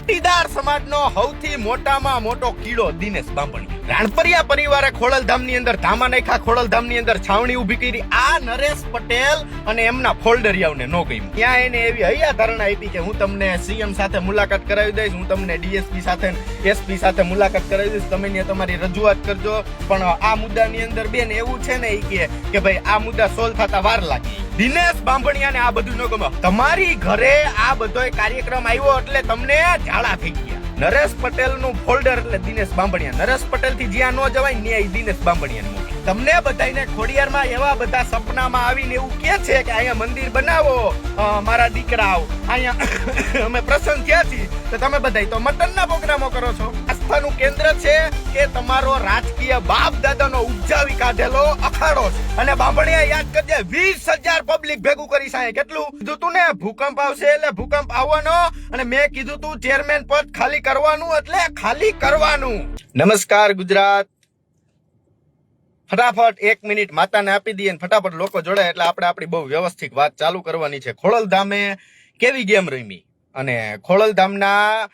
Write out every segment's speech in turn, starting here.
પાટીદાર સમાજનો સૌથી મોટામાં મોટો કીડો દિનેશ બાંભણિયા. રાણપરિયા પરિવારે ખોડલધામની અંદર ધામા નાખ્યા, ખોડલધામની અંદર છાવણી ઊભી કરી. આ નરેશ પટેલ અને એમના ફોલ્ડરિયાઓને નો ગમ્યું. ત્યાં એને એવી હૈયા ધારણા આપી કે હું તમને સીએમ સાથે મુલાકાત કરાવી દઈશ, હું તમને ડીએસપી સાથે એસપી સાથે મુલાકાત કરાવી દઈશ, તમે ત્યાં તમારી રજૂઆત કરજો. પણ આ મુદ્દાની અંદર બેન એવું છે ને કે ભાઈ આ મુદ્દા સોલ્વ થતા વાર લાગી. દિનેશ બાંભણિયાને આ બધું ન ગમે. તમારી ઘરે આ બધો કાર્યક્રમ આવ્યો એટલે તમને ઝાડા થઈ ગયા. નરેશ પટેલ નું ફોલ્ડર એટલે દિનેશ બાંભણિયા. નરેશ પટેલ થી જ્યાં ન જવાય ન્યાય દિનેશ બાંભણિયા. તમને બધાને ખોડિયારમાં એવા બધા સપનામાં આવીને એવું કે છે કે અહીંયા મંદિર બનાવો મારા દીકરાઓ, અહીંયા અમે પ્રસન્ન થયા છીએ, તો તમે બધા તો મટનના પ્રોગ્રામો કરો છો. આસ્થાનું કેન્દ્ર છે કે તમારો રાજકીય બાપ દાદાનો ઉપજાવી કાઢેલો અખાડો છે. અને બાંભણિયા યાદ કરજે, 20,000 પબ્લિક ભેગું કરી સાહેબ. કેટલું કીધું તું ને, ભૂકંપ આવશે એટલે ભૂકંપ આવવાનો, અને મેં કીધું તું ચેરમેન પદ ખાલી કરવાનું એટલે ખાલી કરવાનું. નમસ્કાર ગુજરાત. ફટાફટ 1 મિનિટ માતાને આપી દઈએ ને ફટાફટ લોકો જોડાય એટલે આપણે આપણી બહુ વ્યવસ્થિત વાત ચાલુ કરવાની છે. ખોડલધામે કેવી ગેમ રમી અને ખોડલધામના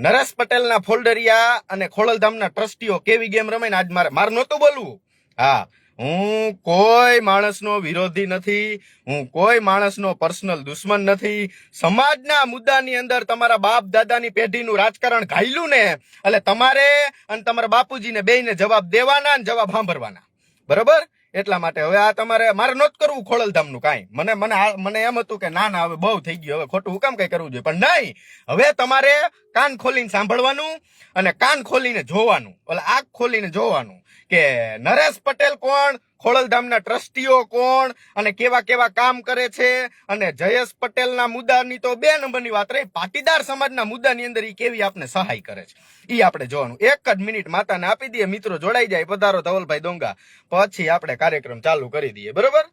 નરેશ પટેલના ફોલ્ડરિયા અને ખોડલધામના ટ્રસ્ટીઓ કેવી ગેમ રમે ને આજ મારે નહોતું બોલવું. હા, હું કોઈ માણસનો વિરોધી નથી, હું કોઈ માણસનો પર્સનલ દુશ્મન નથી. સમાજના મુદ્દાની અંદર તમારા બાપ દાદાની પેઢીનું રાજકારણ ઘાયલું ને એટલે તમારે અને તમારા બાપુજીને બેયને જવાબ દેવાના ને જવાબ સાંભળવાના, બરોબર? એટલા માટે હવે આ તમારે મારે નહોતું કરવું ખોડલધામનું કાંઈ. મને એમ હતું કે ના હવે બહુ થઈ ગયું, હવે ખોટું હું કામ કઈ કરવું જોઈએ. પણ નહીં, હવે તમારે કાન ખોલીને સાંભળવાનું અને કાન ખોલીને જોવાનું, એટલે આંખ ખોલીને જોવાનું કે નરેશ પટેલ કોણ, ખોડલધામના ટ્રસ્ટીઓ કોણ અને કેવા કેવા કામ કરે છે. અને જયેશ પટેલના મુદ્દાની તો 2 નંબરની વાત રહી, પાટીદાર સમાજના મુદ્દાની અંદર ઈ કેવી આપણે સહાય કરે છે ઈ આપણે જોવાનું. 1 જ મિનિટ માતાને આપી દઈએ, મિત્રો જોડાઈ જાય. પધારો ધવલભાઈ ડોંગા, પછી આપણે કાર્યક્રમ ચાલુ કરી દઈએ, બરોબર?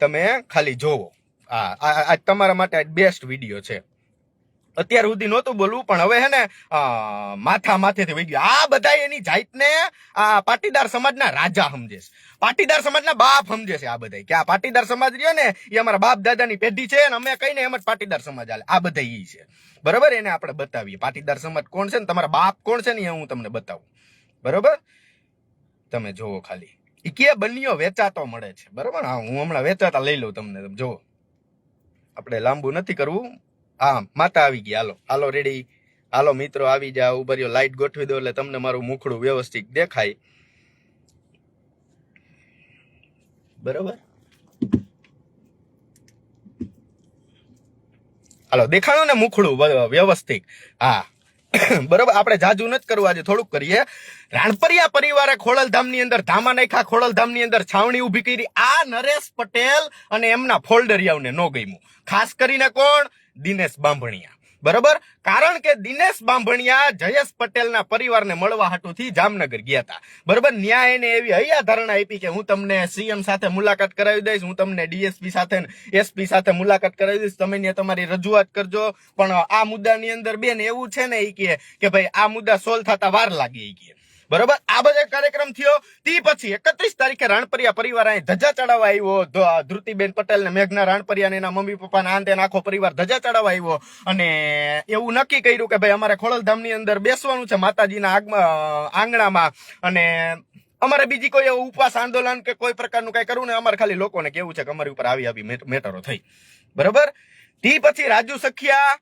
તમે ખાલી જોવો. આજ તમારા માટે બેસ્ટ વિડીયો છે. અત્યાર સુધી નહોતું બોલવું પણ હવે હે ને માથા માથેથી વહી ગયું. આ બધા એની જાતને આ પાટીદાર સમાજના રાજા સમજે છે, પાટીદાર સમાજના બાપ સમજે છે. આ બધા કે આ પાટીદાર સમાજ રહ્યો ને એ અમારા બાપ દાદાની પેઢી છે ને અમે કહીને એમ જ પાટીદાર સમાજ હાલે. આ બધા ઈ છે, બરોબર? એને આપણે બતાવીએ પાટીદાર સમાજ કોણ છે ને તમારા બાપ કોણ છે ને એ હું તમને બતાવું, બરોબર? તમે જોવો ખાલી. ઈ કે બન્યો વેચાતો મળે છે, બરોબર? હા, હું હમણાં વેચાતા લઈ લઉં તમને, તમે જોવો. આપણે લાંબુ નથી કરવું. હા, માતા આવી ગયા. હાલો રેડી, હાલો મિત્રો આવી જાઓ. ઉભર્યો લાઈટ ગોઠવી દો એટલે તમને મારું મુખડું વ્યવસ્થિત દેખાય, બરોબર? હાલો, દેખાણું ને મુખડું વ્યવસ્થિત? હા, બરોબર. આપણે જાજુ નથી કરવું, આજે થોડુંક કરીએ. રાણપરિયા પરિવારે ખોડલધામની અંદર ધામા નાખ્યા, ખોડલધામની અંદર છાવણી ઊભી કરી. આ નરેશ પટેલ અને એમના ફોલ્ડરિયાઓને નો ગમ્યું. ખાસ કરીને કોણ? દિનેશ બાંભણિયા, બરોબર? કારણ કે દિનેશ બાંભણિયા જયેશ પટેલના પરિવારને મળવા હાટુથી જામનગર ગયા હતા, બરોબર? ન્યાય એને એવી હૈયા ધારણા આપી કે હું તમને સીએમ સાથે મુલાકાત કરાવી દઈશ, હું તમને ડીએસપી સાથે એસપી સાથે મુલાકાત કરાવી દઈશ, તમે ત્યાં તમારી રજૂઆત કરજો. પણ આ મુદ્દાની અંદર બેન એવું છે ને કે ભાઈ આ મુદ્દા સોલ્વ થતા વાર લાગી ગઈ, બરોબર? આ બધો કાર્યક્રમ થયો. તે પછી 31 તારીખે રાણપરિયા પરિવાર અહીં ધજા ચડાવવા આવ્યો. ધૃતિબેન પટેલ ને મેઘના રાણપરિયા ને એના મમ્મી પપ્પાના આંતે આખો પરિવાર ધજા ચડાવવા આવ્યો અને એવું નક્કી કર્યું કે ભાઈ અમારે ખોડલધામની અંદર બેસવાનું છે માતાજીના આંગણામાં, અને અમારે બીજી કોઈ ઉપવાસ આંદોલન કે કોઈ પ્રકારનું કઈ કરવું ને, અમારે ખાલી લોકોને કેવું છે કે અમારી ઉપર આવી મેટરો થઈ, બરોબર? તે પછી રાજુ સખિયા,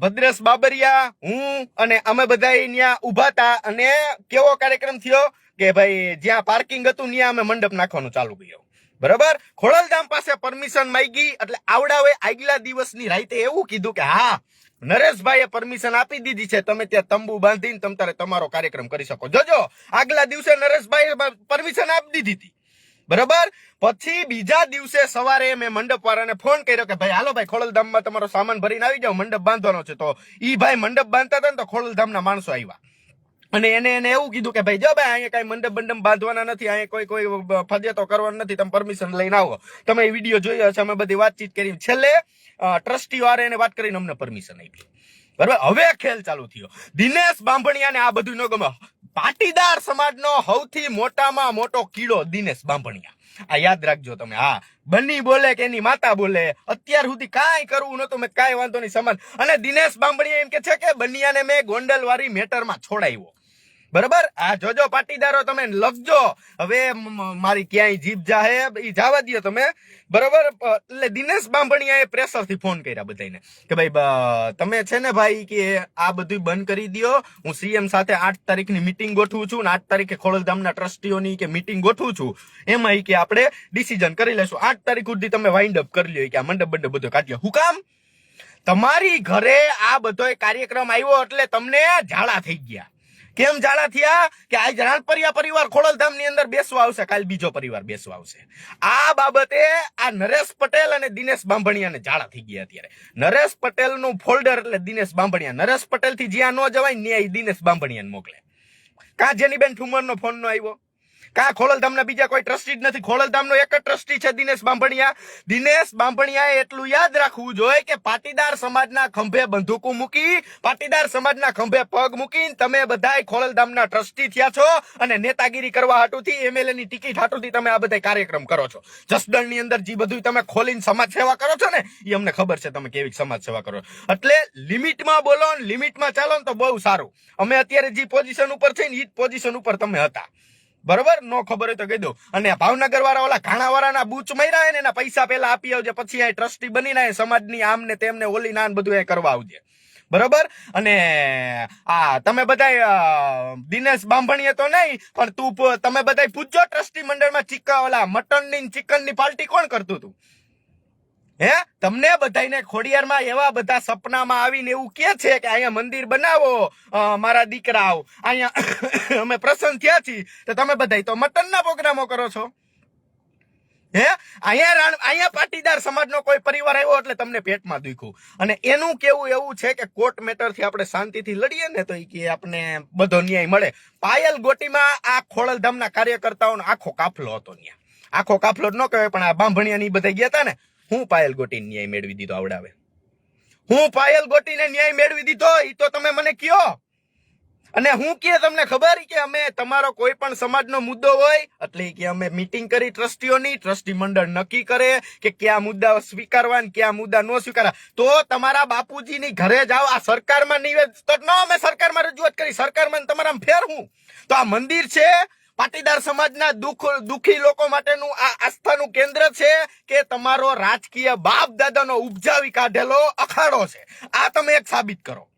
ભદ્રેશ બાબરિયા, હું અને અમે બધા ત્યાં ઉભા હતા. અને કેવો કાર્યક્રમ થયો કે ભાઈ જ્યાં પાર્કિંગ હતું ત્યાં અમે મંડપ નાખવાનું ચાલુ કર્યું, બરાબર? ખોડલધામ પાસે પરમિશન માંગી એટલે આવડાવે આગલા દિવસની રાતે એવું કીધું કે હા, નરેશભાઈએ પરમિશન આપી દીધી છે, તમે ત્યાં તંબુ બાંધીને તમે તમારો કાર્યક્રમ કરી શકો. જોજો, આગલા દિવસે નરેશભાઈએ પરમિશન આપી દીધી હતી, બરાબર? પછી બીજા દિવસે સવારે મેં મંડપ વાળાને ફોન કર્યો કે ભાઈ હાલો ભાઈ ખોડલધામમાં તમારો સામાન ભરીને આવી જાઓ, મંડપ બાંધવાનો છે. તો ઈ ભાઈ મંડપ બાંધતા હતા ને તો ખોડલધામના માણસો આવ્યા અને એને એવું કીધું કે ભાઈ જો ભાઈ અહીંયા કઈ મંડપ બાંધવાના નથી, અહીંયા કોઈ ફજેતો કરવાનો નથી, તમે પરમિશન લઈને આવો. તમે એ વિડીયો જોયો હશે, અમે બધી વાતચીત કરી. છેલ્લે ટ્રસ્ટી વાળા એને વાત કરીને અમને પરમિશન આપી, બરાબર? હવે ખેલ ચાલુ થયો. દિનેશ બાંભણિયાને આ બધું ન ગમે. પાટીદાર સમાજનો સૌથી મોટામાં મોટો કીડો દિનેશ બાંભણિયા, આ યાદ રાખજો તમે. હા, બની બોલે કે એની માતા બોલે. અત્યાર સુધી કાંઈ કરવું નતું, મેં કાંઈ વાંધો નહીં સમાન. અને દિનેશ બાંભણીયા એમ કે છે કે બનિયાને મેં ગોંડલ વાળી મેટરમાં છોડાવ્યો. બરાબર, આ જોજો પાટીદારો તમે લખજો. હવે મારી ક્યાંય જીભ જાહે ઈ જવા દો તમે. બરાબર, એટલે દિનેશ બાંભણીયાએ પ્રેશરથી ફોન કર્યા બધાને કે ભાઈ તમે છે ને ભાઈ કે આ બધું બંધ કરી દો. હું સીએમ સાથે 8 તારીખની મીટિંગ ગોઠવું છું ને 8 તારીખે ખોડલધામના ટ્રસ્ટીઓની કે મીટિંગ ગોઠવું છું. એમાં કે આપણે ડિસિઝન કરી લેશું. 8 તારીખ સુધી તમે વાઇન્ડ અપ કરી લ્યો કે આ મંડપ બંડપ બધું કાઢ્યો. હું કામ? તમારી ઘરે આ બધો કાર્યક્રમ આવ્યો એટલે તમને ઝાડા થઈ ગયા. કેમ ઝાડા થયા? કે આજ રાણપરિયા પરિવાર ખોડલધામની અંદર બેસવા આવશે, કાલ બીજો પરિવાર બેસવા આવશે. આ બાબતે આ નરેશ પટેલ અને દિનેશ બાંભણીયાને ઝાડા થઈ ગયા. અત્યારે નરેશ પટેલનું ફોલ્ડર એટલે દિનેશ બાંભણીયા. નરેશ પટેલ થી જ્યાં ન જવાય ન્યાય દિનેશ બાંભણીયાને મોકલે. કા જેનીબેન ઠુમરનો ફોન નો આવ્યો? કા ખોડલધામના બીજા કોઈ ટ્રસ્ટી જ નથી? ખોડલધામનો એક જ ટ્રસ્ટી છે, દિનેશ બાંભણીયા. દિનેશ બાંભણીયાએ એટલું યાદ રાખવું જોઈએ કે પાટીદાર સમાજના ખંભે બંદૂકો મૂકી, પાટીદાર સમાજના ખંભે પગ મૂકીને તમે બધાય ખોડલધામના ટ્રસ્ટી થયા છો અને નેતાગીરી કરવા હાટુથી, એમએલએ ની ટિકિટ હાટુથી તમે આ બધા કાર્યક્રમ કરો છો. જસદણની અંદર જે બધું તમે ખોલીને સમાજ સેવા કરો છો ને, એ અમને ખબર છે તમે કેવી સમાજ સેવા કરો. એટલે લિમિટમાં બોલો ને લિમિટમાં ચાલો ને તો બહુ સારું. અમે અત્યારે જે પોઝિશન ઉપર છે ને એ જ પોઝિશન ઉપર તમે હતા. બરોબર, નો ખબર હોય તો કહી દો. અને ભાવનગર વાળા ઓલા ઘાણા વાળાના બૂચ માર્યા ને એના પૈસા પેલા આપી આવજે, પછી આ ટ્રસ્ટી બનીને સમાજની આમ ને તેમને ઓલી નાન બધું એ કરવા આવજે. બરોબર, અને આ તમે બધા દિનેશ બાંભણીએ તો નહીં પણ તમે બધા પૂછજો ટ્રસ્ટી મંડળમાં ઓલા મટન ની ચિકન ની પાર્ટી કોણ કરતું હતું? હે, તમને બધાને ખોડિયારમાં એવા બધા સપનામાં આવીને એવું કે છે કે અહીંયા મંદિર બનાવો મારા દીકરાઓ, અહીંયા અમે પ્રસન્ન થયા છીએ, તો તમે બધા તો મટનના પ્રોગ્રામો કરો છો. હે, અહીંયા પાટીદાર સમાજનો કોઈ પરિવાર આવ્યો એટલે તમને પેટમાં દુખ્યું. અને એનું કેવું એવું છે કે કોર્ટ મેટર થી આપણે શાંતિથી લડીએ ને તો કે આપણે બધો ન્યાય મળે. પાયલ ગોટીમાં આ ખોડલધામના કાર્યકર્તાઓનો આખો કાફલો હતો. ત્યાં આખો કાફલો જ ન કહેવાય પણ આ બાંભણીયાની બધા ગયા હતા ને. હું પાયલ ગોટીને ન્યાય મેળવી દીધો આવડાવે? હું પાયલ ગોટીને ન્યાય મેળવી દીધો એ તો તમે મને કયો. અને હું કે તમને ખબર કે અમે તમારો કોઈ પણ સમાજનો મુદ્દો હોય એટલે કે અમે મીટિંગ કરી ટ્રસ્ટીઓની, ટ્રસ્ટી મંડળ નક્કી કરે કે કયા મુદ્દા સ્વીકારવા ને કયા મુદ્દા ન સ્વીકારવા. તો તમારા બાપુજીની ઘરે જાઓ. આ સરકારમાં નિવેદ તો ન, અમે સરકારમાં રજૂઆત કરી, સરકારમાં તમારા ફેર હું તો આ મંદિર છે પાટીદાર સમાજના દુઃખી લોકો માટેનું આ આસ્થાનું કેન્દ્ર છે કે તમારો રાજકીય બાપ દાદાનો ઉપજાવી કાઢેલો અખાડો છે? આ તમે એક સાબિત કરો.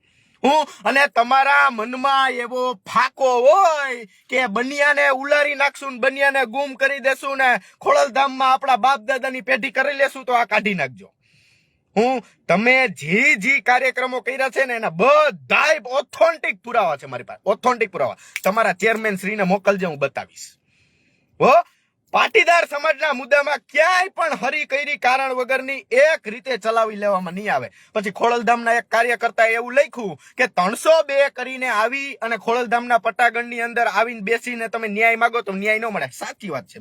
અને તમારા મનમાં એવો ફાકો હોય કે બનિયાને ઉલારી નાખશું ને બનિયાને ગુમ કરી દેશું ને ખોડલધામમાં આપણા બાપ દાદાની પેઢી કરી લેશું, તો આ કાઢી નાખજો. તમે જે કાર્યક્રમો કર્યા છે ને એના બધાય ઓથેન્ટિક પુરાવા છે મારી પાસે, ઓથેન્ટિક પુરાવા. તમારા ચેરમેન શ્રીને મોકલજો, હું બતાવીશ. પાટીદાર સમાજના મુદ્દામાં ક્યાંય પણ હરી કઈરી કારણ વગરની એક રીતે ચલાવી લેવામાં નહીં આવે. પછી ખોડલધામના એક કાર્યકર્તાએ એવું લખ્યું કે 302 કરીને આવી અને ખોડલધામના પટાગણની અંદર આવીને બેસીને તમે ન્યાય માંગો તો ન્યાય ન મળે. સાચી વાત છે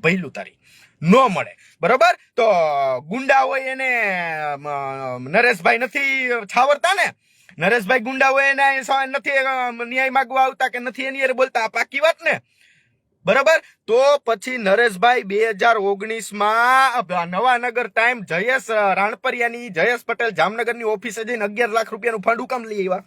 ભઈલું તારી, ન મળે. બરોબર, તો ગુંડા હોય એને નરેશભાઈ નથી છાવરતા ને, નરેશભાઈ ગુંડા હોય એને નથી ન્યાય માંગવા આવતા કે નથી એની અરે બોલતા. પાકી વાત ને? બરાબર, તો પછી નરેશભાઈ 2019માં નવાનગર ટાઈમ જયેશ રાણપરિયાની, જયેશ પટેલ જામનગરની ઓફિસે જઈને 11 લાખ રૂપિયાનું ફંડ કામ લઈ આવ્યા.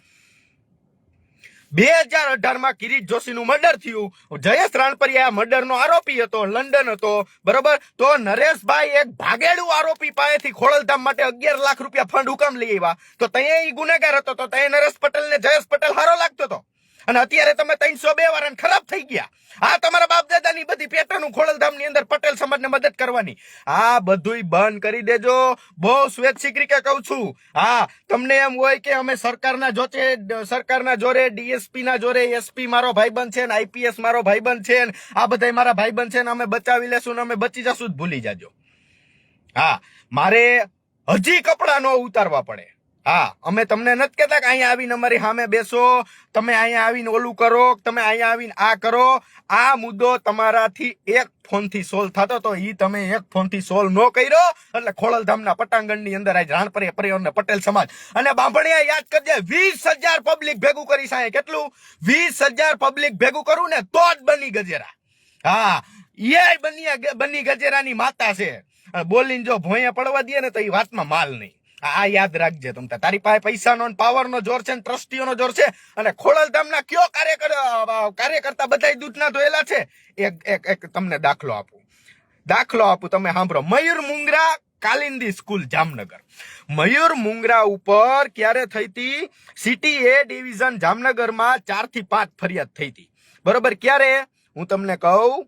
2018માં કિરીટ જોશીનું મર્ડર થયું. જયેશ રાણપરિયા મર્ડરનો આરોપી હતો, લંડન હતો. બરોબર, તો નરેશભાઈ એક ભાગેડું આરોપી પાસેથી ખોડલધામ માટે 11 લાખ રૂપિયા ફંડ હુકામ લઈ આવ્યા. તો ત્યાં એ ગુનેગાર હતો, તો ત્યાં નરેશ પટેલ ને જયેશ પટેલ હારો લાગતો હતો. અને અત્યારે તમે 302 વાળાને ખરાબ થઈ ગયા. આ તમારા બાપ દાદાની બધી પેટર્ન ખોડલધામની અંદર પટેલ સમાજને મદદ કરવાની. આ બધુંય બંધ કરી દેજો. બહુ સ્વૈચ્છિક રીતે કહું છું. હા, તમને એમ હોય કે અમે સરકારના જોરે, ડીએસપી ના જોરે, એસપી મારો ભાઈબંધ છે ને આઈપીએસ મારો ભાઈબંધ છે ને આ બધા મારા ભાઈબંધ છે ને અમે બચાવી લેશું ને અમે બચી જશું, ભૂલી જાજો. હા, મારે હજી કપડા ન ઉતારવા પડે. હા, અમે તમને નથી કહેતા કે અહીંયા આવીને અમારી સામે બેસો, તમે અહીંયા આવીને ઓલું કરો, તમે અહીંયા આવીને આ કરો. આ મુદ્દો તમારાથી એક ફોનથી સોલ્વ થતો તો ઈ તમે એક ફોનથી સોલ્વ ન કર્યો એટલે ખોડલધામના પટાંગણની અંદર આજ રાણપરિયા પરિવારને પટેલ સમાજ અને બાંભણીયા યાદ કરજે 20,000 પબ્લિક ભેગું કરી સાહેબ. કેટલું? 20,000 પબ્લિક ભેગું કરું ને તો જ બની ગજેરા. હા, એ બની ગજેરાની માતા છે. બોલીને જો ભોંયા પડવા દે ને તો એ વાતમાં માલ નહીં. આ યાદ રાખજે તમતા. તારી પાસે પૈસાનો પાવરનો જોર છે, ટ્રસ્ટીઓનો જોર છે, અને ખોડલધામના કયો કાર્યકર્તા બધા દૂધના ધોયેલા છે. એક તમને દાખલો આપું, તમે સાંભળો. મયુર મુંગરા કાલિંદી સ્કૂલ જામનગર. મયુર મુંગરા ઉપર ક્યારે થઈ હતી? સિટી એ ડિવિઝન જામનગરમાં 4 થી 5 ફરિયાદ થઈ હતી. બરોબર? ક્યારે? હું તમને કહું.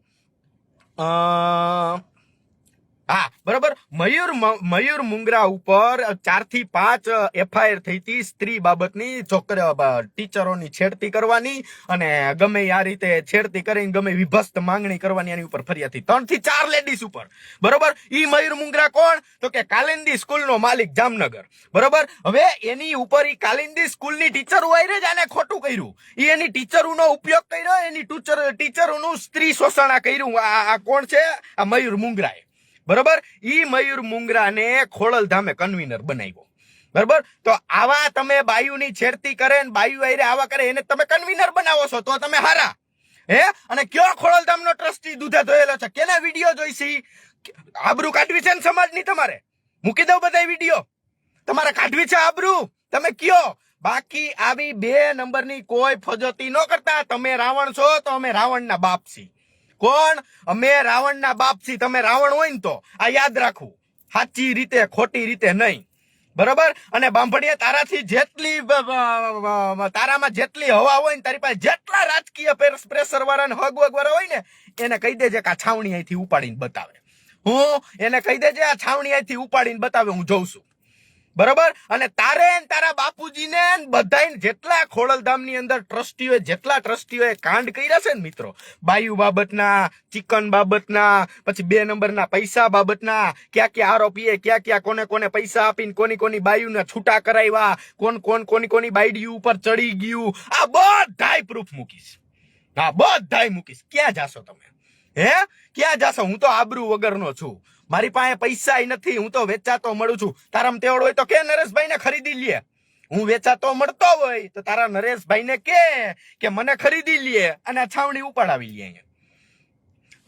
હા, બરોબર. મયુર મુંગરા ઉપર 4 થી 5 FIR થઈ હતી સ્ત્રી બાબતની. ટીચરોની છેડતી કરવાની અને ગમે આ રીતે છેડતી કરીને ગમે વિભસ્ત માંગણી કરવાની એની ઉપર ફરિયાદ થઈ 3 થી 4 લેડીઝ ઉપર. બરોબર? ઈ મયુર મુંગરા કોણ? તો કે કાલિંદી સ્કૂલનો માલિક જામનગર. બરોબર? હવે એની ઉપર ઈ કાલિંદી સ્કૂલની ટીચરો આઈને જ આને ખોટું કર્યું. ઈ એની ટીચરોનો ઉપયોગ કર્યો, એની ટીચરોનું સ્ત્રી શોષણ કર્યું. આ કોણ છે? આ મયુર મુંગરાએ. બરોબર? ઈ મયુર મુંગરાને ખોડલધામે કન્વીનર બનાવ્યો. બરોબર? તો આવા તમે બાયુની છેડતી કરે ને બાયુ આઈને આવા કરે એને તમે કન્વીનર બનાવો છો તો તમે હારા. અને કયો ખોડલધામનો ટ્રસ્ટી દૂધે ધોયેલો છે? કેના વિડીયો જોઈશી? આબરૂ કાઢવી છે ને સમાજની તમારે? મૂકી દઉં બધા વિડીયો. તમારે કાઢવી છે આબરૂ? તમે કયો. બાકી આવી 2 નંબરની કોઈ ફજોતી ન કરતા. તમે રાવણ છો તો અમે રાવણના બાપ છીએ. કોણ? અમે રાવણના બાપ છીએ. તમે રાવણ હોય ને તો આ યાદ રાખવું, સાચી રીતે ખોટી રીતે નહીં. બરોબર? અને બાંભણિયા તારામાં જેટલી હવા હોય ને, તારી પાસે જેટલા રાજકીય પ્રેશર વાળા ને હગ વાળા હોય ને, એને કહી દેજે કે આ છાવણી અહીંથી ઉપાડીને બતાવે. એને કહી દેજે આ છાવણી અહીંથી ઉપાડીને બતાવે, હું જોઉં છું. બરોબર? અને તારે તારા બાપુજીને બધાને જેટલા ખોડલધામની અંદર જેટલા ટ્રસ્ટીઓએ કાંડ કર્યા છે ને મિત્રો, બાયુ બાબતના, ચિકન બાબતના, પછી 2 નંબરના પૈસા બાબતના, ક્યાં આરોપીએ ક્યાં કોને પૈસા આપીને કોની બાયુને છૂટા કરાવ્યા, કોની બાયડી ઉપર ચડી ગયું, આ બધાય પ્રૂફ મૂકીશ. હા, બધાય મૂકીશ. ક્યાં જાશો તમે? ક્યાં જાશો? હું તો આબરૂ વગરનો છું. મારી પાસે પૈસા નથી. હું તો વેચાતો મળું છું. તારામાં તેવડ હોય તો કે નરેશભાઈ ને ખરીદી લે. હું વેચાતો મળતો હોય તો તારા નરેશભાઈ ને કે મને ખરીદી લે અને છાવણી ઉપાડાવી લે.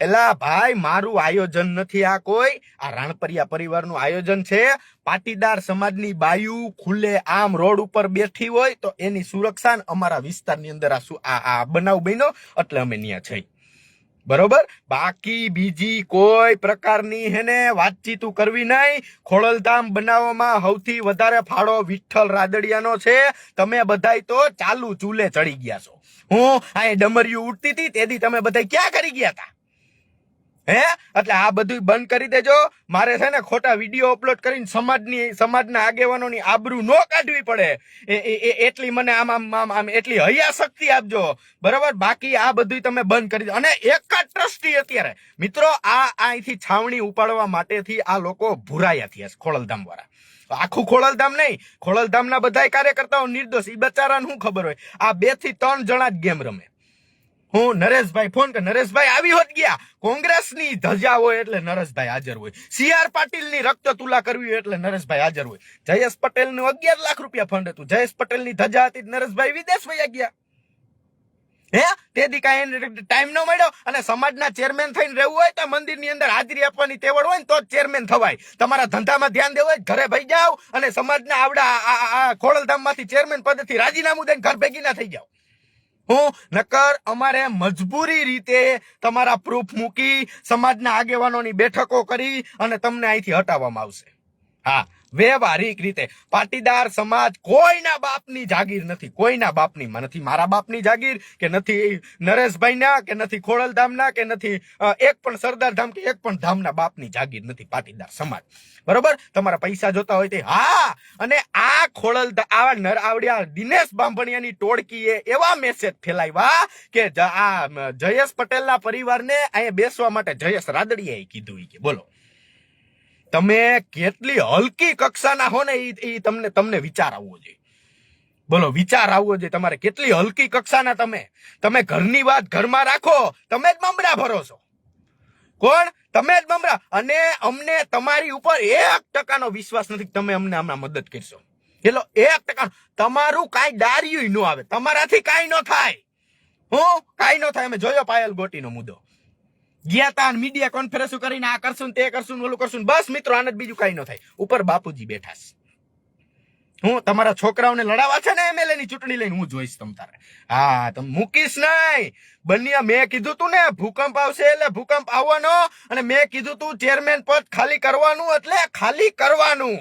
એલા ભાઈ, મારું આયોજન નથી આ કોઈ. આ રાણપરિયા પરિવારનું આયોજન છે. પાટીદાર સમાજની બાયુ ખુલ્લે આમ રોડ ઉપર બેઠી હોય તો એની સુરક્ષા અમારા વિસ્તારની અંદર આ બનાવ બન્યો એટલે અમે ત્યાં છીએ. બરોબર? બાકી બીજી કોઈ પ્રકારની વાતચીતું કરવી નહીં. ખોડલધામ બનાવવામાં સૌથી વધારે ફાળો વિઠ્ઠલ રાદડિયાનો છે. તમે બધાય તો ચાલુ ચૂલે ચડી ગયા છો. આ ડમરિયું ઉડતી હતી તેથી તમે બધા ક્યાં કરી ગયા હતા? એટલે આ બધું બંધ કરી દેજો. મારે છે ને ખોટા વિડીયો અપલોડ કરીને સમાજના આગેવાનોની આબરૂ ન કાઢવી પડે એટલી મને આમ એટલી હૈયા શક્તિ આપજો. બરાબર? બાકી આ બધું તમે બંધ કરી દો. અને એક જ ટ્રસ્ટી અત્યારે મિત્રો અહીંથી છાવણી ઉપાડવા માટેથી આ લોકો ભૂરાયા થયા છે ખોડલધામ વાળા. આખું ખોડલધામ નહીં, ખોડલધામના બધા કાર્યકર્તાઓ નિર્દોષ. એ બચારાને શું ખબર હોય? આ 2 થી 3 જણા જ ગેમ રમે. હું નરેશભાઈ ફોન કર, નરેશભાઈ આવી હોત ગયા. કોંગ્રેસની ધજા હોય એટલે નરેશભાઈ હાજર હોય. CR પાટીલની રક્ત તુલા કરવી હોય એટલે નરેશભાઈ હાજર હોય. જયેશ પટેલનું 11 લાખ રૂપિયા ફંડ હતું. જયેશ પટેલની ધજા હતી, નરેશભાઈ વિદેશ વયા ગયા. તેથી કાંઈ ટાઈમ ન મળ્યો. અને સમાજના ચેરમેન થઈને રહેવું હોય તો મંદિરની અંદર હાજરી આપવાની તેવડ હોય ને તો જ ચેરમેન થવાય. તમારા ધંધામાં ધ્યાન દેવું હોય ઘરે ભાઈ જાઓ અને સમાજના આવડા ખોડલધામમાંથી ચેરમેન પદેથી રાજીનામું દઈને ઘર ભેગી ના થઈ જાઓ. નકર અમારે મજબૂરી રીતે તમારા પ્રૂફ મૂકી સમાજના આગેવાનોની બેઠકો કરી અને તમને અહીંથી હટાવવામાં આવશે. હા, વ્યવહારિક રીતે પાટીદાર સમાજ કોઈના બાપની જાગીર નથી. કોઈના બાપની નથી. મારા બાપની જાગીર કે નથી નરેશભાઈના કે નથી ખોડલધામના કે નથી એક પણ સરદાર ધામ કે એક પણ ધામના બાપની જાગીર નથી પાટીદાર સમાજ. બરોબર? તમારા પૈસા જોતા હોય તે હા. અને આ આવડ્યા દિનેશ બાંભણિયાની ટોળકીએ એવા મેસેજ ફેલાવ્યા કે આ જયેશ પટેલના પરિવારને અહીંયા બેસવા માટે જયેશ રાદડિયાએ કીધું કે બોલો તમે કેટલી હલકી કક્ષાના હો ને એ તમને વિચાર આવવો જોઈએ. બોલો, વિચાર આવવો જોઈએ તમારે. કેટલી હલકી કક્ષાના તમે ઘરની વાત ઘરમાં રાખો. તમે જ મમરા ભરો છો. કોણ? તમે જ મમરા. અને અમને તમારી ઉપર 1% વિશ્વાસ નથી કે તમે અમને હમણાં મદદ કરશો. ચલો 1% તમારું કાંઈ ડાર્યું ન આવે. તમારાથી કાંઈ ન થાય. કાંઈ ન થાય. અમે જોયો પાયલ ગોટીનો મુદ્દો. ગયા તા મીડિયા કોન્ફરન્સ કરીને આ કરશું તે કરશું ઓલું કરશું, બસ મિત્રો આને બીજું કઈ ન થાય. ઉપર બાપુજી બેઠા છે. હું તમારા છોકરાઓને લડાવા છે ને એમએલએ ની ચૂંટણી લઈને હું જોઈશ તમ તારે. હા તમે મૂકીશ નહીં. બન્યા મેં કીધું તું ને ભૂકંપ આવશે એટલે ભૂકંપ આવવાનો, અને મેં કીધું તું ચેરમેન પદ ખાલી કરવાનું એટલે ખાલી કરવાનું.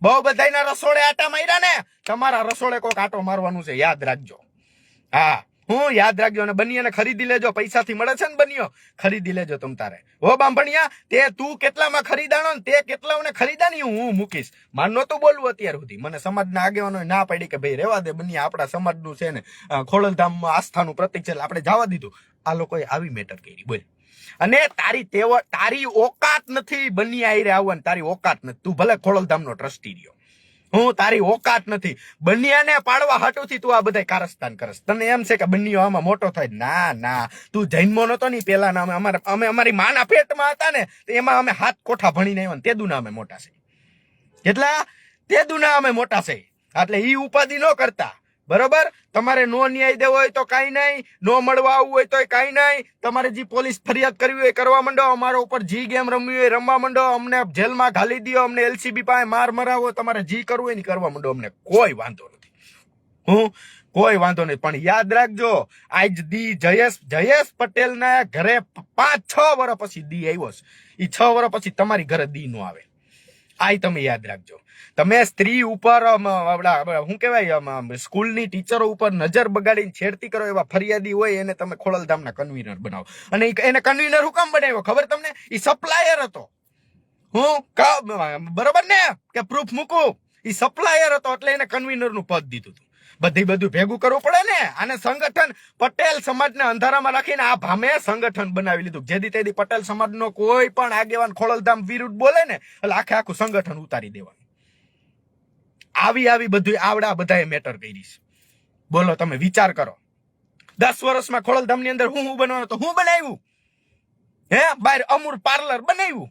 બહુ બધાના રસોડે આટા માર્યા ને, તમારા રસોડે કોક આટો મારવાનું છે, યાદ રાખજો. હા હું યાદ રાખજો. અને બનિયાને ખરીદી લેજો, પૈસાથી મળે છે ને બનિયો, ખરીદી લેજો તમ તારે. હો બાંભણિયા, તે તું કેટલામાં ખરીદાણો ને તે કેટલાઓને ખરીદાની હું મૂકીશ. માન નહોતું બોલવું અત્યાર સુધી. મને સમાજના આગેવાનો ના પાડી કે ભાઈ રેવા દે, બનિયા આપણા સમાજનું છે ને ખોડલધામ આસ્થાનું પ્રતિક છે, આપણે જવા દીધું. આ લોકોએ આવી મેટર કરી, બોલ. અને તારી ઓકાત નથી બનિયા આયરે આવવાની, તારી ઓકાત નથી. તું ભલે ખોડલધામનો ટ્રસ્ટી રહ્યો, હું તારી ઓકાત નથી. બનિયાને પાડવા હાટુથી તું આ બધા કારસ્તાન કરસ. તને એમ છે કે બનિયો આમાં મોટો થાય? ના ના, તું જન્મો નતો ની પેલા ના અમે અમારી માના પેટમાં હતા ને એમાં અમે 7 કોઠા ભણીને આવ્યા, તે દુના અમે મોટા છે. કેટલા? તે દુના અમે મોટા છે. એટલે ઈ ઉપાધિ ન કરતા, બરોબર? તમારે નો ન્યાય દેવો હોય તો કઈ નહીં, નો મળવા આવવું હોય તો કઈ નહીં. તમારે જે પોલીસ ફરિયાદ કરવી હોય કરવા માંડો, અમારા ઉપર જી ગેમ રમવી હોય રમવા માંડો, અમને જેલમાં ઘાલી દો, અમને એલસીબી પાસે માર મરાવો, તમારે જી કરવું હોય ને કરવા માંડો, અમને કોઈ વાંધો નથી. હું કોઈ વાંધો નહીં. પણ યાદ રાખજો, આજ દી જયેશ પટેલ ના ઘરે 5-6 વર્ષ પછી દી આવ્યો છે. એ 6 વર્ષ પછી તમારી ઘરે દી નો આવે. આ તમે યાદ રાખજો. તમે સ્ત્રી ઉપર શું કહેવાય સ્કૂલની ટીચરો ઉપર નજર બગાડીને છેડતી કરો એવા ફરિયાદી હોય એને તમે ખોડલધામના કન્વીનર બનાવો. અને એને કન્વીનર હું કામ બનાવ્યો ખબર તમને? એ સપ્લાયર હતો. હું બરોબર ને કે પ્રૂફ મૂકું? એ સપ્લાયર હતો એટલે એને કન્વીનર નું પદ દીધું હતું. બધું ભેગું કરવું પડે ને. આને સંગઠન પટેલ સમાજને અંધારામાં રાખીને આ ભામે સંગઠન બનાવી લીધું. જેથી તેથી પટેલ સમાજનો કોઈ પણ આગેવાન ખોડલધામ વિરુદ્ધ બોલે ને એટલે આખું સંગઠન ઉતારી દેવાનું. આવી બધું આવડા બધાએ મેટર કરી છે. બોલો તમે વિચાર કરો. 10 વર્ષમાં ખોડલધામની અંદર હું બનવાનો તો હું બનાવ્યું? હે બહાર અમૂર પાર્લર બનાવ્યું.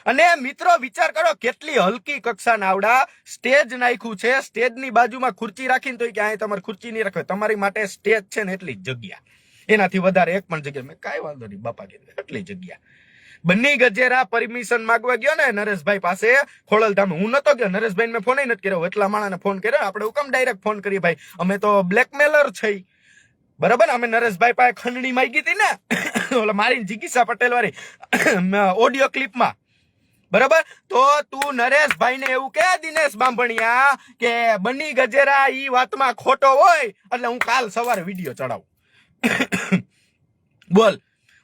અને મિત્રો વિચાર કરો કેટલી હલકી કક્ષાના આવડા સ્ટેજ નાખ્યું છે. સ્ટેજની બાજુમાં ખુરચી રાખીને તો ક્યાંય તમારે ખુરચી નહીં રાખે. તમારી માટે સ્ટેજ છે ને એટલી જગ્યા, એનાથી વધારે એક પણ જગ્યા મેં કાંઈ વાંધો નહીં બાપા કીધું એટલી જગ્યા. બન્ની ગજેરા પરમિશન માંગવા ગયો ને નરેશભાઈ પાસે ખોડલધામ. હું નતો ગયો, નરેશભાઈ મેં ફોન નથી કર્યો. એટલા માણસને ફોન કર્યો. આપણે હુકમ ડાયરેક્ટ ફોન કરીએ ભાઈ, અમે તો બ્લેકમેલર છે, બરાબર? અમે નરેશભાઈ પાસે ખંડણી માંગી હતી ને ઓલા મારી જીગીસા પટેલ વાળી ઓડિયો ક્લિપમાં, બરાબર? તો તું નરેશભાઈ ને એવું કે દિનેશ બાંભણિયા કે બન્ની ગજેરા ઈ વાતમાં ખોટો હોય એટલે હું કાલ સવારે વિડીયો ચડાવું. બોલ,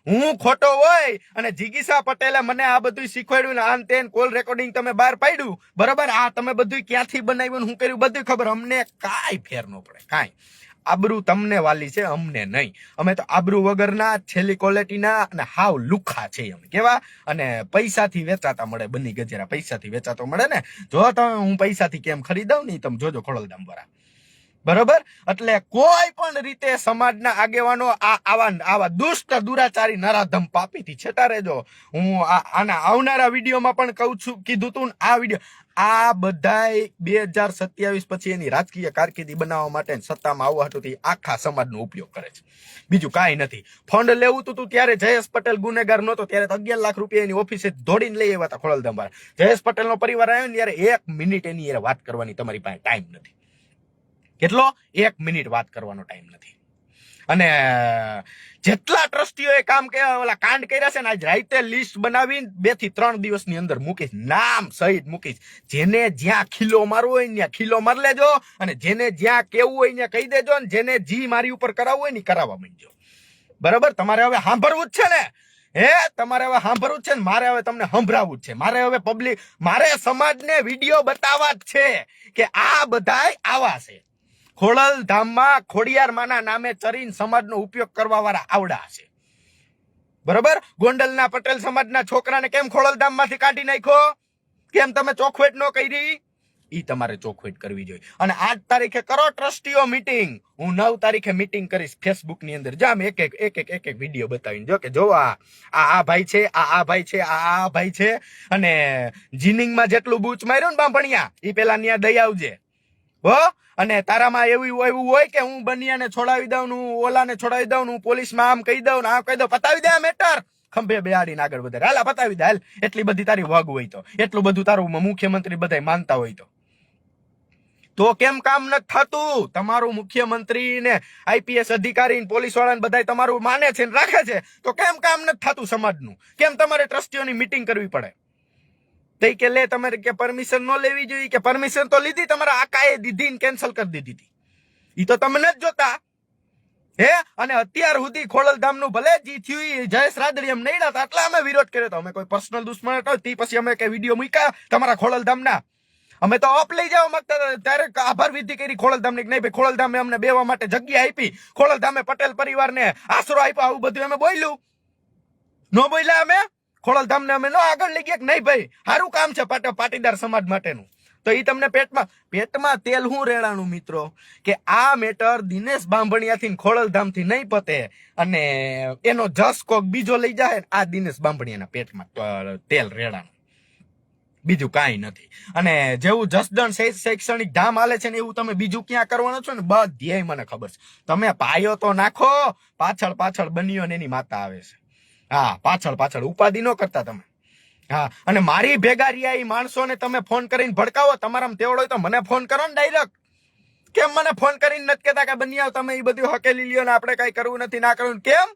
હું ખોટો હોય અને જીગીસા પટેલે મને આ બધું શીખવાડ્યું ને આમ તેન કોલ રેકોર્ડિંગ તમે બહાર પાડ્યું, બરાબર? આ તમે બધું ક્યાંથી બનાવ્યું હું કર્યું બધું ખબર. અમને કાંઈ ફેર ન પડે, કાંઈ. આબરૂ તમને વાલી છે, અમને નહીં. અમે તો આબરૂ વગરના, છેલ્લી ક્વોલિટીના અને હાવ લુખા છે અમે. કેવા? અને પૈસાથી વેચાતા મળે. બન્ની ગજેરા પૈસાથી વેચાતો મળે ને. જો તમે હું પૈસાથી કેમ ખરીદઉં ને તમે જોજો ખોડલધામ વાળા, બરોબર? એટલે કોઈ પણ રીતે સમાજના આગેવાનો આવા દુષ્ટ દુરાચારી નરાધમ પાપીથી છેટા રહેજો. હું આના આવનારા વિડીયોમાં પણ કહું છું, કીધું તું આ વિડીયો. આ બધાય 2027 પછી એની રાજકીય કારકિર્દી બનાવવા માટે સત્તામાં આવવા હાટુથી આખા સમાજનો ઉપયોગ કરે છે, બીજું કાંઈ નથી. ફંડ લેવું તું ત્યારે જયેશ પટેલ ગુનેગાર નહોતો, ત્યારે તો 11 લાખ રૂપિયા એની ઓફિસે દોડીને લઈ આવ્યા હતા ખોડલધામ વાળા. જયેશ પટેલનો પરિવાર આવ્યો ને ત્યારે 1 મિનિટ એની વાત કરવાની તમારી પાસે ટાઈમ નથી. કેટલો? 1 મિનિટ વાત કરવાનો ટાઈમ નથી. અને જેટલા ટ્રસ્ટીઓએ કામ ઓલા કાંડ કર્યા છે ને આજ રાતે લિસ્ટ બનાવીને 2 થી 3 દિવસની અંદર મૂકીશ, નામ સહિત મૂકીશ. જેને જ્યાં ખીલો મારવો હોય ત્યાં ખીલો માર લેજો, અને જેને જ્યાં કેવું હોય ત્યાં કહી દેજો, અને જેને જી મારી ઉપર કરાવવું હોય ને કરાવવા માંડજો, બરાબર? તમારે હવે સાંભળવું જ છે ને? તમારે હવે સાંભળવું જ છે ને? મારે હવે તમને સંભળાવવું જ છે. મારે હવે મારે સમાજને વિડીયો બતાવવા જ છે કે આ બધાય આવા છે. ખોડલધામમાં ખોડિયારમાંના નામે ચરીને સમાજનો ઉપયોગ કરવા વાળા આવડા છે, બરોબર? ગોંડલના પટેલ સમાજના છોકરાને કેમ ખોડલધામમાંથી કાઢી નાખ્યો? કેમ તમે ચોખવેટ ન કરી? ઈ તમારે ચોખવેટ કરવી જોઈએ. અને 8 તારીખે કરો ટ્રસ્ટીઓ મીટિંગ. હું 9 તારીખે મીટિંગ કરીશ ફેસબુક ની અંદર. જામ એક વિડીયો બતાવીને જો કે જો આ ભાઈ છે, આ ભાઈ છે, આ ભાઈ છે. અને જીનિંગમાં જેટલું બૂચ માર્યું ને બાંભણિયા ઈ પેલા ન્યા દઈ આવજે, હો. અને તારામાં એવું હોય કે હું બનિયાને છોડાવી દઉં, ઓલાને છોડાવી દઉં, પોલીસમાં આમ કહી દઉં, આમ કહી દઉં, પતાવી દે આ મેટર. ખંભે બેહાડીને આગળ વધારે. હાલ પતાવી દે, હાલ. એટલી બધી તારી વગ હોય તો, એટલું બધું તારું મુખ્યમંત્રી બધા માનતા હોય તો કેમ કામ નથી થતું? તમારું મુખ્યમંત્રી ને આઈપીએસ અધિકારી પોલીસ વાળા બધા તમારું માને છે ને રાખે છે, તો કેમ કામ નથી થતું સમાજનું? કેમ તમારે ટ્રસ્ટીઓની મીટિંગ કરવી પડે? તે કે લે તમારે કે પરમિશન ન લેવી જોઈએ, કે પરમિશન તો લીધી, તમારા આકાએ દીધી ને કેન્સલ કરી દીધી હતી. ઈ તો તમે નથી જોતા હે. અને અત્યાર સુધી ખોડલધામનું ભલે જી થયું જયેશ રાદડી એમ નહીં હતા એટલે અમે વિરોધ કર્યો હતો. અમે કોઈ પર્સનલ દુશ્મન હતો તે પછી અમે કઈ વિડીયો મૂક્યા તમારા ખોડલધામના? અમે તો અપ લઈ જવા માંગતા હતા ત્યારે આભાર વિધિ કરી ખોડલધામની. નહીં ભાઈ, ખોડલધામે અમને બેવા માટે જગ્યા આપી, ખોડલધામે પટેલ પરિવારને આશરો આપ્યો, આવું બધું અમે બોલ્યું ન બોલ્યા? અમે ખોડલધામને અમે ન આગળ લઈ ગયા કે નહીં ભાઈ સારું કામ છે પાટીદાર સમાજ માટેનું? તો એ તમને પેટમાં તેલ હું રેડાણું મિત્રો, કે આ મેટર દિનેશ બાંભણિયાથી ખોડલધામથી નહીં પતે અને એનો જસ કોક બીજો લઈ જાય, આ દિનેશ બાંભણિયાના પેટમાં તેલ રેડાણું, બીજું કાંઈ નથી. અને જેવું જસદણ શૈક્ષણિક ધામ હાલે છે ને એવું તમે બીજું ક્યાં કરવાનું છો ને બધે મને ખબર છે. તમે પાયો તો નાખો, પાછળ પાછળ બન્યો ને એની માતા આવે છે. હા, પાછળ પાછળ ઉપાધિ ન કરતા તમે. હા, અને મારી ભેગા રહ્યા એ માણસોને તમે ફોન કરીને ભડકાવો. તમારામાં તેવડો હોય તો મને ફોન કરો ને ડાયરેક્ટ. કેમ મને ફોન કરીને નથી કહેતા કે બની આવ તમે એ બધું હકેલી લ્યો ને આપણે કઈ કરવું નથી ના કરવું? કેમ?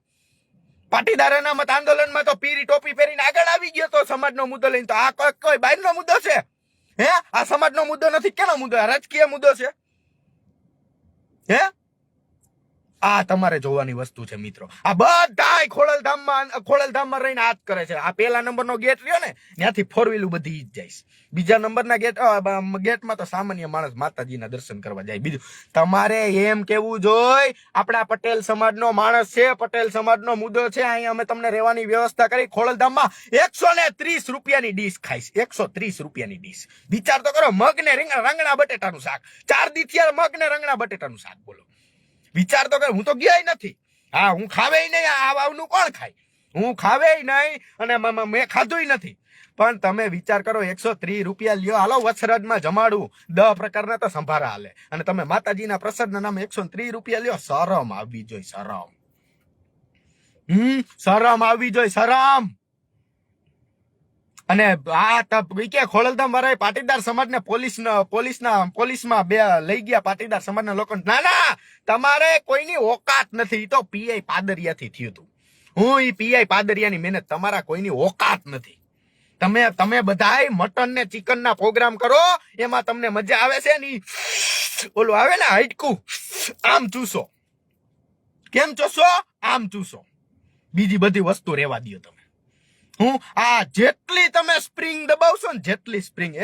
પાટીદાર અનામત આંદોલનમાં તો પીરી ટોપી પહેરીને આગળ આવી ગયો તો સમાજનો મુદ્દો લઈને. તો આ કોઈ બહારનો મુદ્દો છે? હે, આ સમાજનો મુદ્દો નથી. કેનો મુદ્દો? આ રાજકીય મુદ્દો છે. હે, આ તમારે જોવાની વસ્તુ છે મિત્રો. આ બધા ખોડલધામમાં રહીને આ જ કરે છે. આ પહેલા નંબરનો ગેટ રહ્યો ને ત્યાંથી ફોર વ્હીલું બધી જ જાય. બીજા નંબરના ગેટમાં તો સામાન્ય માણસ માતાજીના દર્શન કરવા જાય. બીજું તમારે એમ કેવું જોઈએ આપણા પટેલ સમાજનો માણસ છે, પટેલ સમાજનો મુદ્દો છે, અહીંયા અમે તમને રહેવાની વ્યવસ્થા કરી. ખોડલધામમાં 130 રૂપિયાની ડીશ ખાઈશ, 130 રૂપિયાની ડીશ. વિચાર તો કરો, મગ ને રંગણા બટેટાનું શાક, 4 દી થયા મગ ને રંગણા બટેટાનું શાક. બોલો, વિચાર તો કર. હું તો ગયા નથી. હા, હું ખાવે નહીં. આવનું કોણ ખાય? હું ખાવે નહીં અને મેં ખાધું નથી. પણ તમે વિચાર કરો, 130 રૂપિયા લ્યો, હાલો વછરાજમાં જમાડું 10 પ્રકારના તો સંભારા હાલે, અને તમે માતાજીના પ્રસાદના નામે 130 રૂપિયા લ્યો. શરમ આવવી જોઈએ, શરમ. શરમ આવવી જોઈએ, શરમ. અને આ કે ખોડલધામ વાળા પાટીદાર સમાજને પોલીસમાં બે લઈ ગયા પાટીદાર સમાજના લોકો. ના ના, તમારે કોઈની ઓકાત નથી. તો પીઆઈ પાદરિયાથી થયું હતું. હું ઈ પીઆઈ પાદરિયાની મહેનત, તમારા કોઈની ઓકાત નથી. તમે બધાય મટન ને ચિકન ના પ્રોગ્રામ કરો, એમાં તમને મજા આવે છે ને ઓલું આવે ને હાઈટકું, આમ ચૂસો. કેમ ચૂસો? આમ ચૂસો. બીજી બધી વસ્તુ રેવા દો તમે. હું આ જેટલી તમે સ્પ્રિંગ દબાવશો ને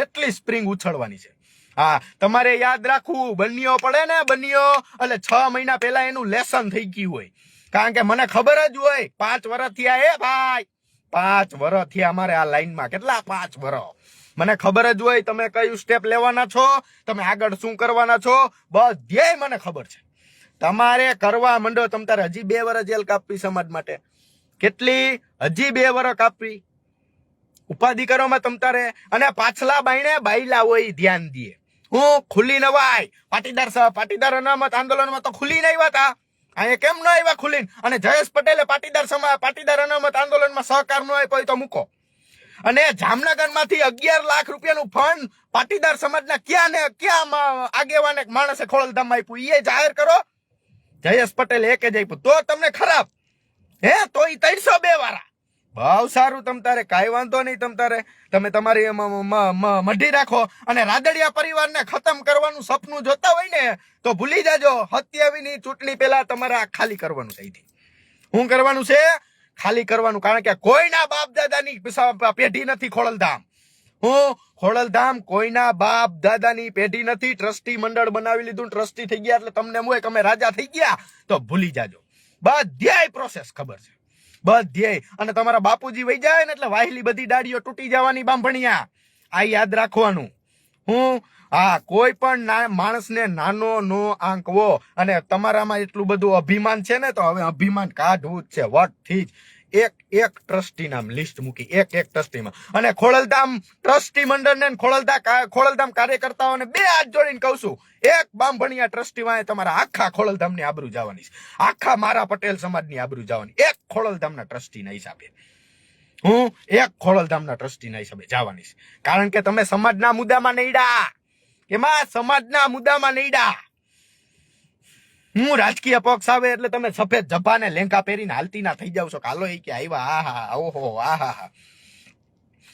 એટલી સ્પ્રિંગ ઉછળવાની છે. હા, તમારે યાદ રાખવું, બન્યો પડે ને બન્યો એટલે 6 મહિના પહેલા એનું લેસન થઈ ગયું હોય. કારણ કે મને ખબર જ હોય 5 વર્ષ થયા. હે ભાઈ, 5 વર્ષ થયા અમારે આ લાઈનમાં. કેટલા? 5 વર્ષ. મને ખબર જ હોય તમે કયું સ્ટેપ લેવાના છો, તમે આગળ શું કરવાના છો, બધે મને ખબર છે. તમારે કરવા માંડો. તમ તારે હજી 2 વર્ષ જેલ કાપવી સમાજ માટે. કેટલી? હજી 2 વર્ષ કાપવી. ઉપાધિ કરવામાં તમ તારે. અને પાછલા બાયણે બાયલા હોય ધ્યાન દે. હું ખુલ્લી નવાય પાટીદાર અનામત આંદોલનમાં તો ખુલ્લી નહીં આવ્યા. અહીંયા કેમ ન આવ્યા ખુલ્લીને? અને જયેશ પટેલે પાટીદાર અનામત આંદોલનમાં સહકાર ન આપ્યો તો મૂકો. અને જામનગરમાંથી 11 લાખ રૂપિયાનું ફંડ પાટીદાર સમાજના ક્યાં આગેવાને માણસે ખોડલધામમાં આપ્યું એ જાહેર કરો. જયેશ પટેલ એક જ આપ્યું તો તમને ખરાબ. હે, તો ઈ 302 વાળા ભાવ સારું. તમ તારે કાંઈ વાંધો નહીં. તમે તમારી મઢી રાખો. અને રાદડિયા પરિવારને ખતમ કરવાનું સપનું જોતા હોય ને તો ભૂલી જાજો. 27ની ચૂંટણી પહેલા તમારે આ ખાલી કરવાનું છે. શું કરવાનું છે? ખાલી કરવાનું. કારણ કે કોઈના બાપ દાદાની પેઢી નથી ખોડલધામ. ખોડલધામ કોઈના બાપ દાદાની પેઢી નથી. ટ્રસ્ટી મંડળ બનાવી લીધું, ટ્રસ્ટી થઈ ગયા એટલે તમને એમ હોય કે અમે રાજા થઈ ગયા, તો ભૂલી જાજો. બધ્યાય પ્રોસેસ ખબર છે, બધ્યાય. અને તમારા બાપુજી વહી જાય ને એટલે વાહિલી બધી ડાળીઓ તૂટી જવાની બાંભણિયા. આ યાદ રાખવાનું. હા, કોઈ પણ માણસને નાનો નો આંકવો. અને તમારામાં એટલું બધું અભિમાન છે ને, તો હવે અભિમાન કાઢવું જ છે. વટથી જ એક ટ્રસ્ટી નામ લિસ્ટ મૂકી, એક ટ્રસ્ટીમાં. અને ખોડલધામ ટ્રસ્ટી મંડળને ખોડલધામ કાર્યકર્તાઓને 2 હાથ જોડીને કહું છું, એક બાંભણિયા ટ્રસ્ટી વાય તમારા આખા ખોડલધામની આબરૂ જવાની છે. આખા મારા પટેલ સમાજની આબરૂ જવાની એક ખોડલધામના ટ્રસ્ટીના હિસાબે. હું એક ખોડલધામના ટ્રસ્ટીના હિસાબે જવાની છે, કારણ કે તમે સમાજના મુદ્દામાં નહીડા, એમાં સમાજના મુદ્દામાં નહીડા. હું રાજકીય પક્ષ આવે એટલે તમે સફેદ જભાને લેંઘા પહેરીને હાલતી ના થઈ જાવ છો, હાલો એ કે આવ્યા, આહા ઓહો આહા.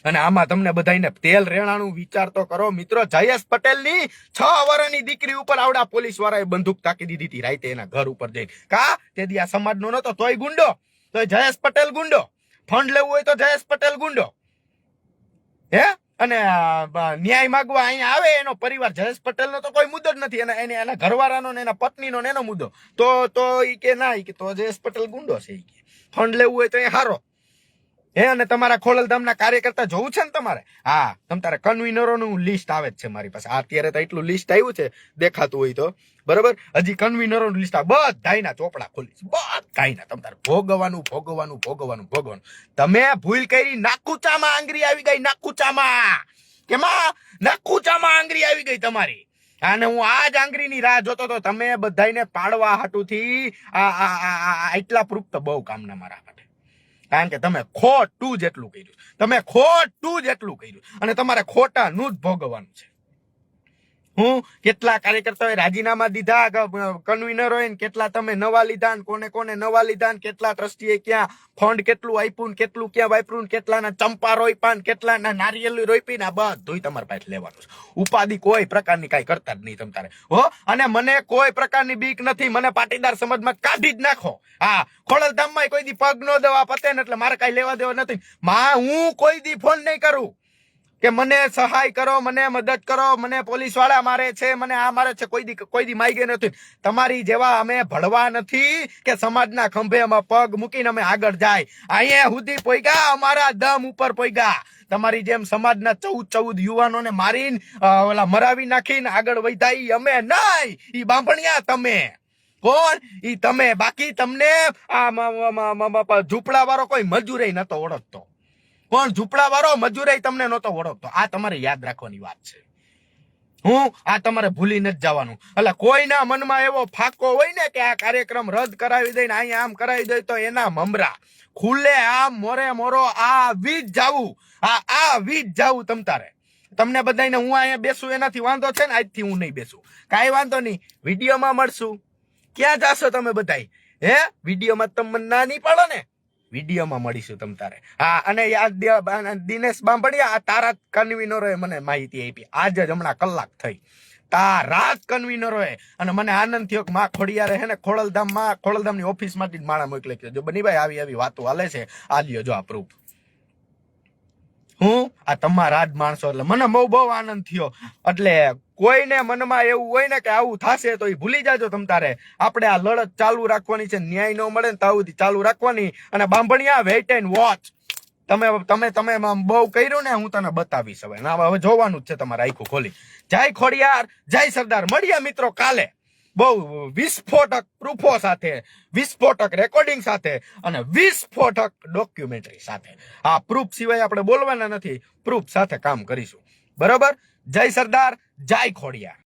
અને આમાં તમને બધાને તેલ રેણાનું વિચાર તો કરો મિત્રો. જયેશ પટેલની 6 વર્ષની દીકરી ઉપર આવડા પોલીસ વાળાએ બંદૂક તાકી દીધી હતી રાતે એના ઘર ઉપર જઈને. કા તેથી આ સમાજનો નતો, તોય ગુંડો, તોય જયેશ પટેલ ગુંડો. ફંડ લેવું હોય તો જયેશ પટેલ ગુંડો. હે અને ન્યાય માંગવા અહીંયા આવે એનો પરિવાર, જયેશ પટેલ નો તો કોઈ મુદ્દો જ નથી, એના ઘરવાળાનો ને એના પત્નીનો એનો મુદ્દો. તો ઈ કે ના, ઈ કે તો જયેશ પટેલ ગુંડો છે. ઈ કે ફંડ લેવું હોય તો એ હારો. હે અને તમારા ખોડલધામના કાર્યકર્તા જોવું છે ને તમારે? હા, તમારે કન્વીનરોનું લિસ્ટ આવે જ છે મારી પાસે. અત્યારે તો એટલું લિસ્ટ આવ્યું છે, દેખાતું હોય તો બરોબર. હજી કન્વીનરોનું લિસ્ટ બધાયના ચોપડા ખોલીશ, બધાયના. તમારે ભોગવવાનું. તમે ભૂલ કરી, નાકુચામાં આંગળી આવી ગઈ, નાકુચામાં. કેમાં? નાકુચામાં આંગળી આવી ગઈ તમારી. અને હું આ જ આંગળીની રાહ જોતો તો. તમે બધાયને પાડવા હાટુથી એટલા પ્રૂફ તો બહુ કામના મારા માટે. કારણ કે તમે ખોટું જેટલું કર્યું, અને તમારે ખોટાનું જ ભોગવવાનું છે. હું કેટલા કાર્યકર્તાઓએ રાજીનામા દીધા, કન્વીનરોએ કેટલા તમે નવા લીધા, કોને નવા લીધા, કેટલા ટ્રસ્ટીએ ક્યાં ફંડ કેટલું આપ્યું, કેટલું ક્યાં વાપર્યું, કેટલાના ચંપા રોપ્યા, કેટલાના નારિયેળ રોપી, આ બધું તમારે પાસે લેવાનું છે. ઉપાધિ કોઈ પ્રકારની કઈ કરતા જ નહીં તમારે. હો, અને મને કોઈ પ્રકારની બીક નથી. મને પાટીદાર સમાજમાં કાઢી જ નાખો. હા, ખોડલધામમાં કોઈ દી પગ નો દેવા પતે ને એટલે મારે કઈ લેવા દેવા નથી. હું કોઈ દી ફોન નહીં કરું કે મને સહાય કરો, મને મદદ કરો, મને પોલીસ વાળા મારે છે, મને આ મારે છે. કોઈ દી માઈ ગઈ નથી. તમારી જેવા અમે ભળવા નથી કે સમાજના ખંભે અમે પગ મૂકીને અમે આગળ જાય. અહીંયા સુધી પોઈગા, અમારા દમ ઉપર પોઈગા. તમારી જેમ સમાજના 14 યુવાનોને મારીને મરાવી નાખીને આગળ વધ્યા અમે નહીં. ઈ બાંભણિયા તમે. કોણ? ઈ તમે. બાકી તમને આ ઝૂંપડા વાળો કોઈ મજૂરે નતો ઓળખતો. કોણ? ઝૂંપડા વાળો મજૂરે તમને નતો ઓળખતો. આ તમારે યાદ રાખવાની વાત છે. આ તમારે ભૂલી નથી જવાનું. એટલે કોઈના મનમાં એવો ફાકો હોય ને કે આ કાર્યક્રમ રદ કરાવી દઈને અહીંયા આમ કરાવી દે, તો એના મમરા ખુલ્લે આમ મોરો આવી જ જાવું તમ તારે. તમને બધાને હું અહીંયા બેસું એનાથી વાંધો છે ને? આજથી હું નહીં બેસું, કાંઈ વાંધો નહીં. વિડીયોમાં મળશું. ક્યાં જાશો તમે બધા? હે, વિડીયોમાં તમે ના નહીં પાડો ને? વિડીયોમાં મળીશું તમ તારે. હા, અને દિનેશ બાંભણિયા, તારા કન્વીનરોએ મને માહિતી આપી આજે જ, હમણાં કલાક થઈ. તારા જ કન્વીનરોએ. અને મને આનંદ થયો કે માં ખોડિયારે હે ને ખોડલધામની ઓફિસમાંથી જ માણા મોકલે કે જો બનીભાઈ આવી વાતો હાલે છે, આ લ્યો જો આ પ્રૂફ. આ તમારા જ માણસો. એટલે મને બહુ આનંદ થયો. એટલે કોઈને મનમાં એવું હોય ને કે આવું થશે તો એ ભૂલી જાજો તમ તારે. આપણે આ લડત ચાલુ રાખવાની છે. ન્યાય ન મળે ને તાવથી ચાલુ રાખવાની. અને બાંભણિયા, વેઇટ એન્ડ વોચ. તમે બહુ કર્યું ને, હું તને બતાવીશ હવે જોવાનું જ છે તમારે આખું ખોલી. જય ખોડિયાર, જય સરદાર. મળીએ મિત્રો કાલે બહુ વિસ્ફોટક પ્રૂફો સાથે, વિસ્ફોટક રેકોર્ડિંગ સાથે અને વિસ્ફોટક ડોક્યુમેન્ટરી સાથે. આ પ્રૂફ સિવાય આપણે બોલવાના નથી, પ્રૂફ સાથે કામ કરીશું. બરોબર? જય સરદાર, જય ખોડિયાર.